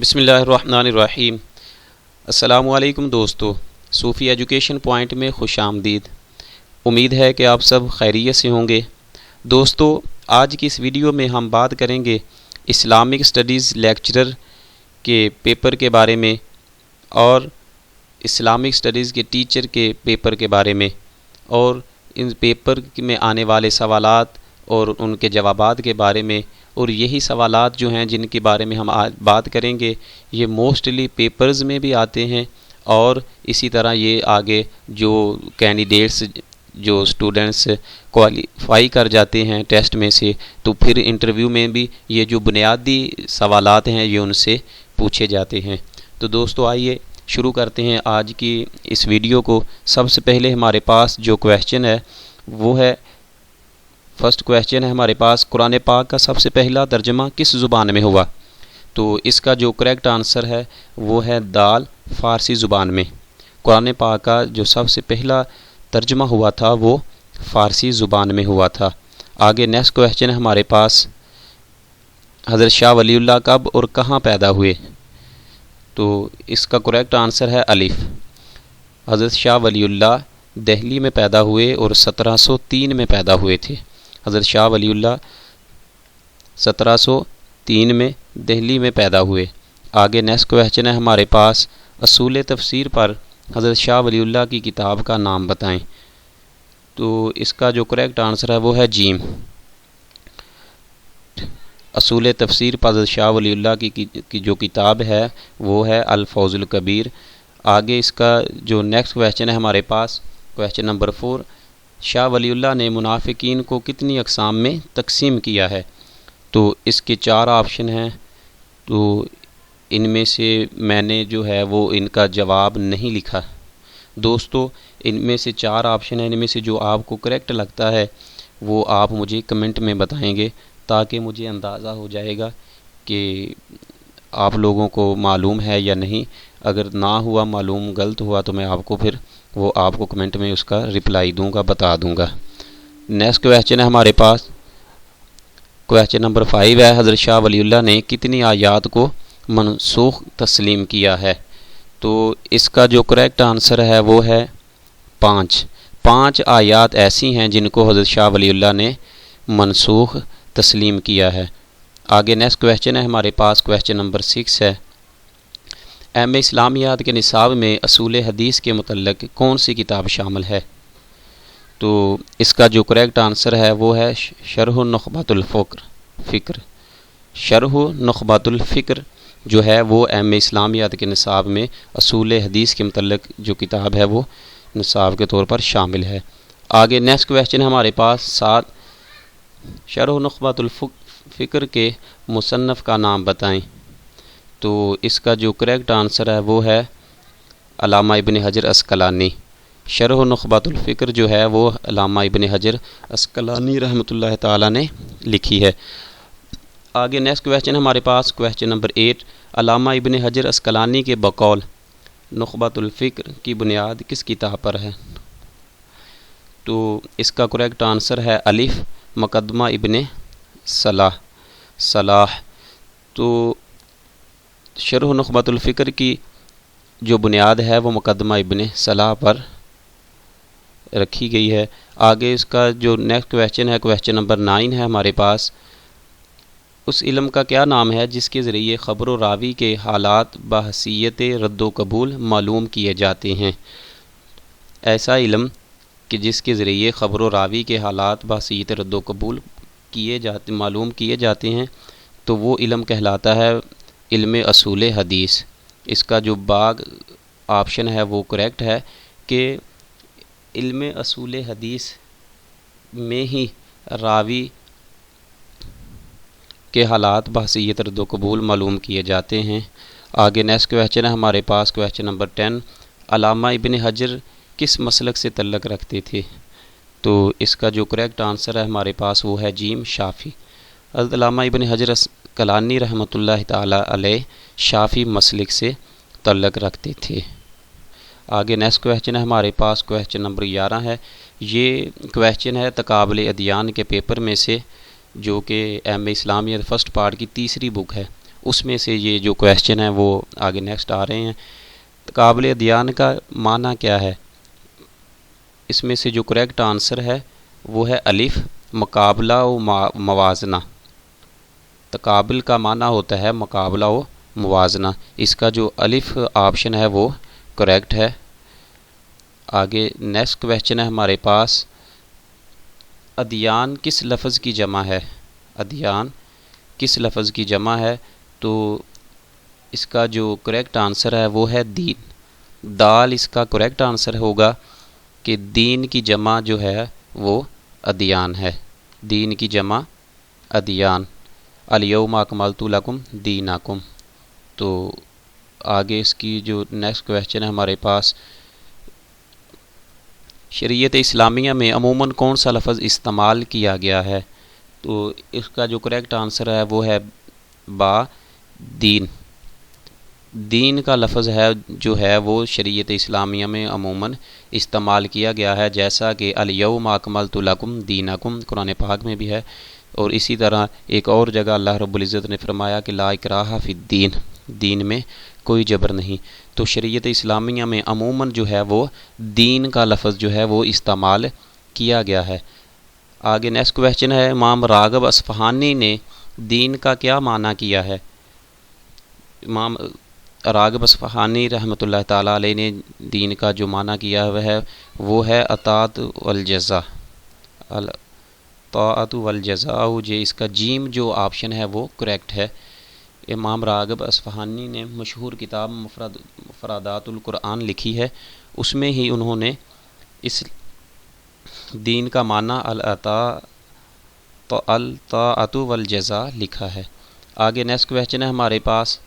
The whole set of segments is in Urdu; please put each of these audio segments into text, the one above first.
بسم اللہ الرحمن الرحیم۔ السلام علیکم دوستو، صوفی ایجوکیشن پوائنٹ میں خوش آمدید۔ امید ہے کہ آپ سب خیریت سے ہوں گے۔ دوستو، آج کی اس ویڈیو میں ہم بات کریں گے اسلامک سٹڈیز لیکچرر کے پیپر کے بارے میں اور اسلامک سٹڈیز کے ٹیچر کے پیپر کے بارے میں، اور ان پیپر میں آنے والے سوالات اور ان کے جوابات کے بارے میں۔ اور یہی سوالات جو ہیں جن کے بارے میں ہم آج بات کریں گے، یہ موسٹلی پیپرز میں بھی آتے ہیں، اور اسی طرح یہ آگے جو کینڈیڈیٹس جو اسٹوڈنٹس کوالیفائی کر جاتے ہیں ٹیسٹ میں سے، تو پھر انٹرویو میں بھی یہ جو بنیادی سوالات ہیں یہ ان سے پوچھے جاتے ہیں۔ تو دوستو آئیے شروع کرتے ہیں آج کی اس ویڈیو کو۔ سب سے پہلے ہمارے پاس جو کویشچن ہے وہ ہے، فرسٹ کویشچن ہے ہمارے پاس، قرآن پاک کا سب سے پہلا ترجمہ کس زبان میں ہوا؟ تو اس کا جو کریکٹ آنسر ہے وہ ہے دال، فارسی زبان میں۔ قرآن پاک کا جو سب سے پہلا ترجمہ ہوا تھا وہ فارسی زبان میں ہوا تھا۔ آگے نیکسٹ کویشچن ہے ہمارے پاس، حضرت شاہ ولی اللہ کب اور کہاں پیدا ہوئے؟ تو اس کا کریکٹ آنسر ہے الف۔ حضرت شاہ ولی اللہ دہلی میں پیدا ہوئے اور 1703 میں پیدا ہوئے تھے۔ حضرت شاہ ولی اللہ 1703 میں دہلی میں پیدا ہوئے۔ آگے نیکسٹ کویشچن ہے ہمارے پاس، اصول تفسیر پر حضرت شاہ ولی اللہ کی کتاب کا نام بتائیں۔ تو اس کا جو کریکٹ آنسر ہے وہ ہے جیم۔ اصول تفسیر پر حضرت شاہ ولی اللہ کی جو کتاب ہے وہ ہے الفوز الکبیر۔ آگے اس کا جو نیکسٹ کویشچن ہے ہمارے پاس، کویشچن نمبر 4، شاہ ولی اللہ نے منافقین کو کتنی اقسام میں تقسیم کیا ہے؟ تو اس کے 4 آپشن ہیں، تو ان میں سے میں نے جو ہے وہ ان کا جواب نہیں لکھا۔ دوستو ان میں سے 4 آپشن ہیں، ان میں سے جو آپ کو کریکٹ لگتا ہے وہ آپ مجھے کمنٹ میں بتائیں گے، تاکہ مجھے اندازہ ہو جائے گا کہ آپ لوگوں کو معلوم ہے یا نہیں۔ اگر نہ ہوا معلوم، غلط ہوا، تو میں آپ کو پھر وہ آپ کو کمنٹ میں اس کا رپلائی دوں گا، بتا دوں گا۔ نیکسٹ کویشچن ہے ہمارے پاس، کویشچن نمبر 5 ہے، حضرت شاہ ولی اللہ نے کتنی آیات کو منسوخ تسلیم کیا ہے؟ تو اس کا جو کریکٹ آنسر ہے وہ ہے 5 آیات ایسی ہیں جن کو حضرت شاہ ولی اللہ نے منسوخ تسلیم کیا ہے۔ آگے نیکسٹ کویشچن ہے ہمارے پاس، کویشچن نمبر 6 ہے، ایم اسلامیات کے نصاب میں اصول حدیث کے متعلق کون سی کتاب شامل ہے؟ تو اس کا جو کریکٹ آنسر ہے وہ ہے شرح نخبۃ الفکر۔ شرح نخبۃ الفکر جو ہے وہ ایم اسلامیات کے نصاب میں اصول حدیث کے متعلق جو کتاب ہے وہ نصاب کے طور پر شامل ہے۔ آگے نیکسٹ کویشچن ہمارے پاس 7، شرح نخبۃ الفکر کے مصنف کا نام بتائیں۔ تو اس کا جو کریکٹ آنسر ہے وہ ہے علامہ ابن حجر عسقلانی۔ شرح نخبۃ الفکر جو ہے وہ علامہ ابن حجر عسقلانی رحمۃ اللہ تعالیٰ نے لکھی ہے۔ آگے نیکسٹ کویشچن ہمارے پاس، کویشچن نمبر 8، علامہ ابن حجر عسقلانی کے بقول نخبۃ الفکر کی بنیاد کس کتاب پر ہے؟ تو اس کا کریکٹ آنسر ہے الف، مقدمہ ابن صلاح۔ تو شرح نخبۃ الفکر کی جو بنیاد ہے وہ مقدمہ ابن صلاح پر رکھی گئی ہے۔ آگے اس کا جو نیکسٹ کویشچن ہے، کویشچن نمبر 9 ہے ہمارے پاس، اس علم کا کیا نام ہے جس کے ذریعے خبر و راوی کے حالات بحیثیت رد و قبول معلوم کیے جاتے ہیں؟ ایسا علم کہ جس کے ذریعے خبر و راوی کے حالات بحیثیت رد و قبول معلوم کیے جاتے ہیں، تو وہ علم کہلاتا ہے علم اصول حدیث۔ اس کا جو آپشن ہے وہ کریکٹ ہے کہ علم اصول حدیث میں ہی راوی کے حالات بحیثیت رد و قبول معلوم کیے جاتے ہیں۔ آگے نیکسٹ کویشچن ہے ہمارے پاس، کویشچن نمبر 10، علامہ ابن حجر کس مسلک سے تعلق رکھتے تھے؟ تو اس کا جو کریکٹ آنسر ہے ہمارے پاس وہ ہے جیم، شافعی۔ حضرت علامہ ابن حجر عسقلانی رحمۃ اللہ تعالیٰ علیہ شافعی مسلک سے تعلق رکھتے تھے۔ آگے نیکسٹ کویشچن ہے ہمارے پاس، کویشچن نمبر 11 ہے، یہ کویشچن ہے تقابل ادیان کے پیپر میں سے، جو کہ ایم اسلامیت فرسٹ پارٹ کی تیسری بک ہے، اس میں سے یہ جو کویشچن ہے وہ آگے نیکسٹ آ رہے ہیں۔ تقابل ادیان کا معنی کیا ہے؟ اس میں سے جو کریکٹ آنسر ہے وہ ہے الف، مقابلہ و موازنہ۔ تقابل کا معنی ہوتا ہے مقابلہ و موازنہ، اس کا جو الف آپشن ہے وہ کریکٹ ہے۔ آگے نیکسٹ کویشچن ہے ہمارے پاس، ادیان کس لفظ کی جمع ہے؟ ادیان کس لفظ کی جمع ہے؟ تو اس کا جو کریکٹ آنسر ہے وہ ہے دین۔ دال اس کا کریکٹ آنسر ہوگا کہ دین کی جمع جو ہے وہ ادیان ہے۔ دین کی جمع ادیان، الیوم اکملت لکم دینکم۔ تو آگے اس کی جو نیکسٹ کویشچن ہے ہمارے پاس، شریعت اسلامیہ میں عموماً کون سا لفظ استعمال کیا گیا ہے؟ تو اس کا جو کریکٹ آنسر ہے وہ ہے با، دین۔ دین کا لفظ ہے جو ہے وہ شریعت اسلامیہ میں عموماً استعمال کیا گیا ہے، جیسا کہ الیوم اکملت لکم دینکم قرآن پاک میں بھی ہے، اور اسی طرح ایک اور جگہ اللہ رب العزت نے فرمایا کہ لا اکراہ فی الدین، دین میں کوئی جبر نہیں۔ تو شریعت اسلامیہ میں عموماً جو ہے وہ دین کا لفظ جو ہے وہ استعمال کیا گیا ہے۔ آگے نیکسٹ کویشچن ہے، امام راغب اصفہانی نے دین کا کیا معنی کیا ہے؟ امام راغب اصفہانی رحمۃ اللہ تعالیٰ علیہ نے دین کا جو معنی کیا ہوا ہے وہ ہے اطاعت والجزا، طاعت والجزاء، جو اس کا جیم جو آپشن ہے وہ کریکٹ ہے۔ امام راغب اصفہانی نے مشہور کتاب مفردات القرآن لکھی ہے، اس میں ہی انہوں نے اس دین کا معنی الطاعت والجزاء لکھا ہے۔ آگے نیکسٹ کویشچن ہے ہمارے پاس،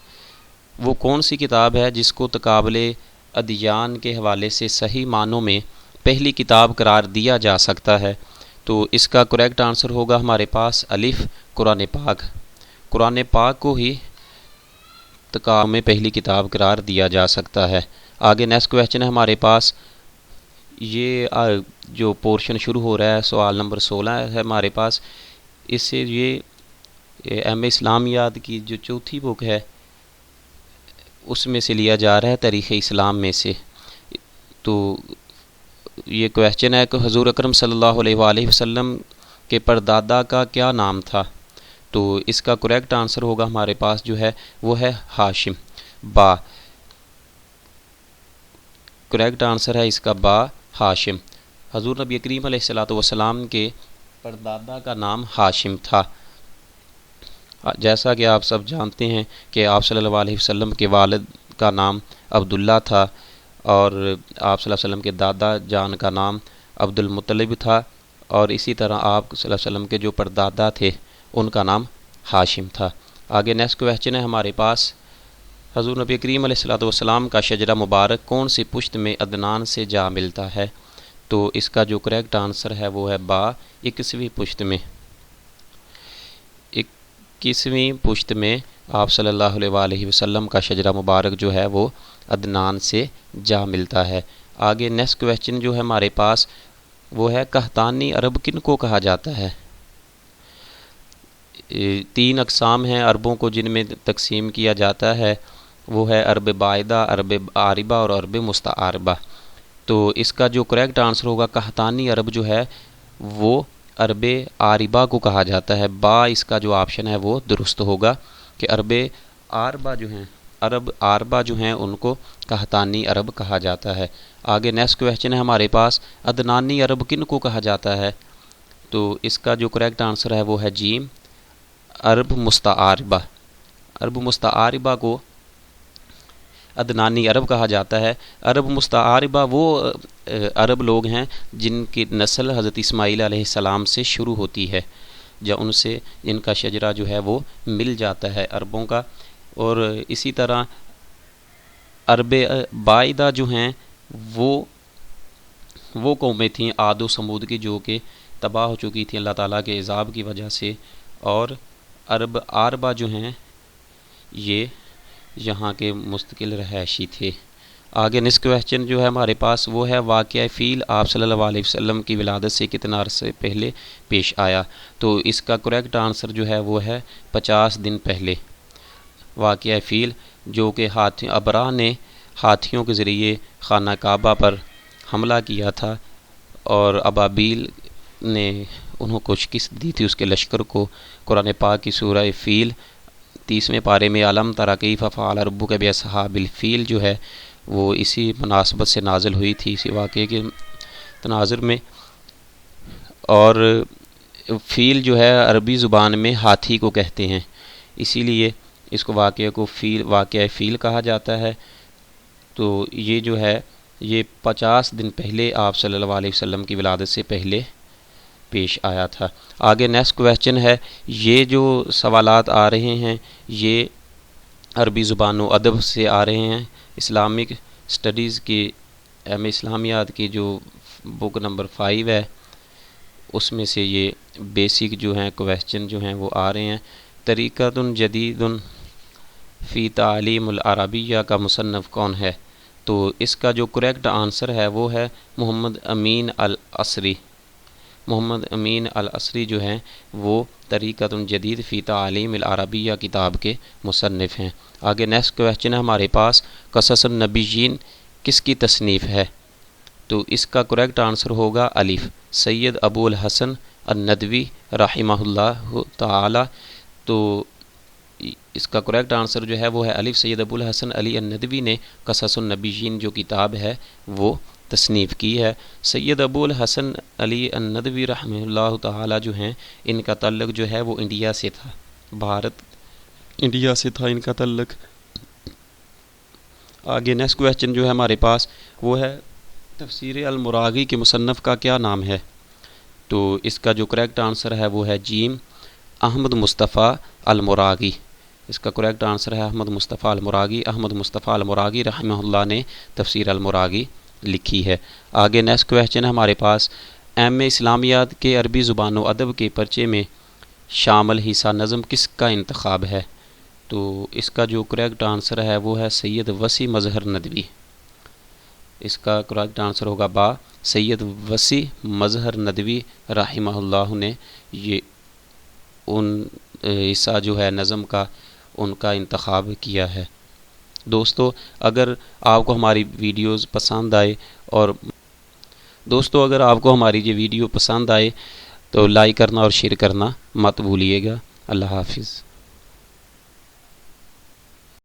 وہ کون سی کتاب ہے جس کو تقابل ادیان کے حوالے سے صحیح معنوں میں پہلی کتاب قرار دیا جا سکتا ہے؟ تو اس کا کریکٹ آنسر ہوگا ہمارے پاس الف، قرآن پاک۔ قرآن پاک کو ہی تقابل میں پہلی کتاب قرار دیا جا سکتا ہے۔ آگے نیکسٹ کویشچن ہے ہمارے پاس، یہ جو پورشن شروع ہو رہا ہے سوال نمبر 16 ہے ہمارے پاس، اس سے یہ ایم اسلامیات کی جو چوتھی بک ہے اس میں سے لیا جا رہا ہے، تاریخ اسلام میں سے۔ تو یہ کویشچن ہے کہ حضور اکرم صلی اللہ علیہ وآلہ وسلم کے پردادا کا کیا نام تھا؟ تو اس کا کریکٹ آنسر ہوگا ہمارے پاس جو ہے وہ ہے ہاشم، با۔ کریکٹ آنسر ہے اس کا با، ہاشم۔ حضور نبی کریم علیہ الصلوۃ والسلام کے پردادا کا نام ہاشم تھا، جیسا کہ آپ سب جانتے ہیں کہ آپ صلی اللہ علیہ وسلم کے والد کا نام عبداللہ تھا، اور آپ صلی اللہ علیہ وسلم کے دادا جان کا نام عبد المطلب تھا، اور اسی طرح آپ صلی اللہ علیہ وسلم کے جو پردادا تھے ان کا نام ہاشم تھا۔ آگے نیکسٹ کویشچن ہے ہمارے پاس، حضور نبی کریم علیہ الصلوۃ والسلام کا شجرہ مبارک کون سی پشت میں عدنان سے جا ملتا ہے؟ تو اس کا جو کریکٹ آنسر ہے وہ ہے با، 21ویں پشت میں۔ 21ویں پشت میں آپ صلی اللہ علیہ وآلہ وسلم کا شجرہ مبارک جو ہے وہ عدنان سے جا ملتا ہے۔ آگے نیکسٹ کویشچن جو ہے ہمارے پاس وہ ہے، قحطانی عرب کن کو کہا جاتا ہے؟ 3 اقسام ہیں عربوں کو جن میں تقسیم کیا جاتا ہے، وہ ہے عرب باعدہ، عرب عاربہ اور عرب مستعاربہ۔ تو اس کا جو کریکٹ آنسر ہوگا، قحطانی عرب جو ہے وہ عرب عاربہ کو کہا جاتا ہے، با اس کا جو آپشن ہے وہ درست ہوگا کہ عرب عاربہ جو ہیں، عرب عاربہ جو ہیں ان کو قحطانی عرب کہا جاتا ہے۔ آگے نیکسٹ کویشچن ہے ہمارے پاس، عدنانی عرب کن کو کہا جاتا ہے؟ تو اس کا جو کریکٹ آنسر ہے وہ ہے جیم، عرب مستعاربہ۔ عرب مستعاربہ کو عدنانی عرب کہا جاتا ہے۔ عرب مستعاربہ وہ عرب لوگ ہیں جن کی نسل حضرت اسماعیل علیہ السلام سے شروع ہوتی ہے، یا ان سے ان کا شجرہ جو ہے وہ مل جاتا ہے عربوں کا۔ اور اسی طرح عرب باعدہ جو ہیں وہ قومیں تھیں عاد و سمود کی، جو کہ تباہ ہو چکی تھیں اللہ تعالیٰ کے عذاب کی وجہ سے، اور عرب عاربہ جو ہیں یہ یہاں کے مستقل رہائشی تھے۔ آگے نیکسٹ کویشچن جو ہے ہمارے پاس وہ ہے، واقعہ فیل آپ صلی اللہ علیہ وسلم کی ولادت سے کتنا عرصے پہلے پیش آیا؟ تو اس کا کریکٹ آنسر جو ہے وہ ہے 50 دن پہلے۔ واقعہ فیل جو کہ ابراہ نے ہاتھیوں کے ذریعے خانہ کعبہ پر حملہ کیا تھا اور ابابیل نے انہوں کو شکست دی تھی اس کے لشکر کو۔ قرآن پاک کی سورہ فیل 30ویں پارے میں علم تری کیف فعل ربک باصحاب الفیل جو ہے وہ اسی مناسبت سے نازل ہوئی تھی، اسی واقعے کے تناظر میں۔ اور فیل جو ہے عربی زبان میں ہاتھی کو کہتے ہیں، اسی لیے اس کو واقعہ فیل کہا جاتا ہے۔ تو یہ جو ہے یہ 50 دن پہلے آپ صلی اللہ علیہ وسلم کی ولادت سے پہلے پیش آیا تھا۔ آگے نیکسٹ کویسچن ہے، یہ جو سوالات آ رہے ہیں یہ عربی زبان و ادب سے آ رہے ہیں۔ اسلامک اسٹڈیز کی اسلامیات کی جو بک نمبر 5 ہے اس میں سے یہ بیسک جو ہیں کویسچن جو ہیں وہ آ رہے ہیں۔ طریقۃ جدید فی تعلیم العربیہ کا مصنف کون ہے؟ تو اس کا جو کریکٹ آنسر ہے وہ ہے محمد امین العصری۔ محمد امین العصری جو ہیں وہ طریقۃ جدید فی تعلیم العربیہ کتاب کے مصنف ہیں۔ آگے نیکسٹ کویسچن ہے ہمارے پاس، قصص النبیین کس کی تصنیف ہے؟ تو اس کا کریکٹ آنسر ہوگا الف، سید ابو الحسن الندوی رحمہ اللہ تعالی۔ تو اس کا کریکٹ آنسر جو ہے وہ ہے الف، سید ابو الحسن علی الندوی نے قصص النبیین جو کتاب ہے وہ تصنیف کی ہے۔ سید ابو الحسن علی الندوی رحمہ اللہ تعالی جو ہیں ان کا تعلق جو ہے وہ انڈیا سے تھا، انڈیا سے تھا ان کا تعلق۔ آگے نیکسٹ کویسچن جو ہے ہمارے پاس وہ ہے تفسیر المراغی کے مصنف کا کیا نام ہے؟ تو اس کا جو کریکٹ آنسر ہے وہ ہے جیم، احمد مصطفیٰ المراغی۔ اس کا کریکٹ آنسر ہے احمد مصطفیٰ المراغی۔ احمد مصطفیٰ المراغی رحمہ اللہ نے تفسیر المراغی لکھی ہے۔ آگے نیکسٹ کویسچن ہے ہمارے پاس، ایم اے اسلامیات کے عربی زبان و ادب کے پرچے میں شامل حصہ نظم کس کا انتخاب ہے؟ تو اس کا جو کریکٹ آنسر ہے وہ ہے سید وسیع مظہر ندوی۔ اس کا کریکٹ آنسر ہوگا با، سید وسیع مظہر ندوی رحمہ اللہ نے یہ ان حصہ جو ہے نظم کا ان کا انتخاب کیا ہے۔ دوستو اگر آپ کو ہماری ویڈیوز پسند آئے یہ ویڈیو پسند آئے تو لائک کرنا اور شیئر کرنا مت بھولیے گا۔ اللہ حافظ۔